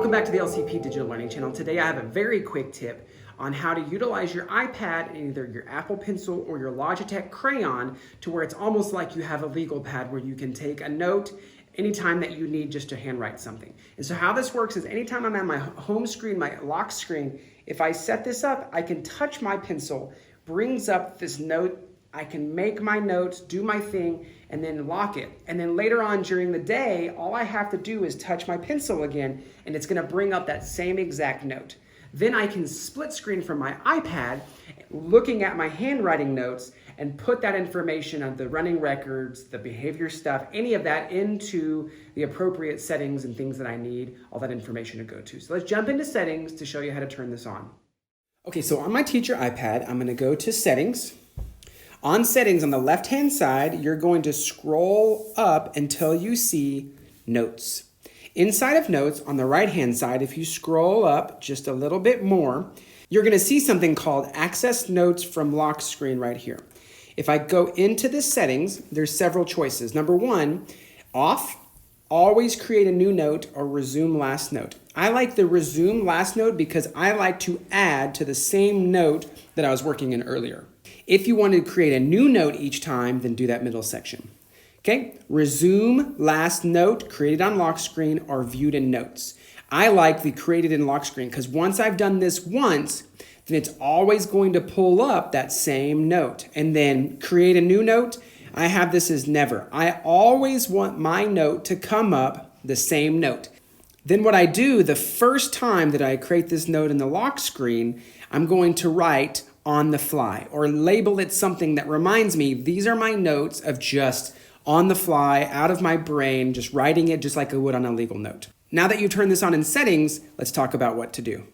Welcome back to the LCP Digital Learning Channel. Today I have a very quick tip on how to utilize your iPad and either your Apple Pencil or your Logitech Crayon to where it's almost like you have a legal pad where you can take a note anytime that you need just to handwrite something. And so how this works is anytime I'm on my home screen, my lock screen, if I set this up, I can touch my pencil, brings up this note, I can make my notes, do my thing, and then lock it. And then later on during the day, all I have to do is touch my pencil again, and it's gonna bring up that same exact note. Then I can split screen from my iPad, looking at my handwriting notes, and put that information on the running records, the behavior stuff, any of that into the appropriate settings and things that I need all that information to go to. So let's jump into settings to show you how to turn this on. Okay, so on my teacher iPad, I'm gonna go to settings. On settings on the left-hand side, you're going to scroll up until you see notes. Inside of notes on the right-hand side, if you scroll up just a little bit more, you're gonna see something called access notes from lock screen right here. If I go into the settings, there's several choices. Number one, off, always create a new note or resume last note. I like the resume last note because I like to add to the same note that I was working in earlier. If you want to create a new note each time, then do that middle section. Okay, resume last note, created on lock screen or viewed in notes. I like the created in lock screen because once I've done this once, then it's always going to pull up that same note. And then create a new note, I have this as never. I always want my note to come up the same note. Then what I do the first time that I create this note in the lock screen, I'm going to write on the fly or label it something that reminds me these are my notes of just on the fly, out of my brain, just writing it just like I would on a legal note. Now that you've turned this on in settings, let's talk about what to do.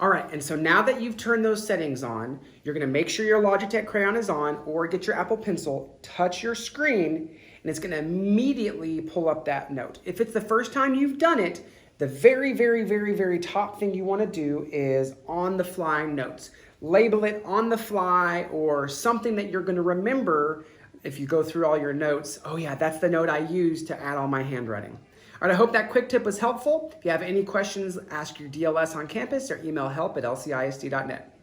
All right, and so now that you've turned those settings on, you're gonna make sure your Logitech Crayon is on or get your Apple Pencil, touch your screen, and it's gonna immediately pull up that note. If it's the first time you've done it, the very top thing you wanna do is on the fly notes. Label it on the fly or something that you're gonna remember if you go through all your notes. Oh yeah, that's the note I used to add all my handwriting. All right, I hope that quick tip was helpful. If you have any questions, ask your DLS on campus or email help@lcisd.net.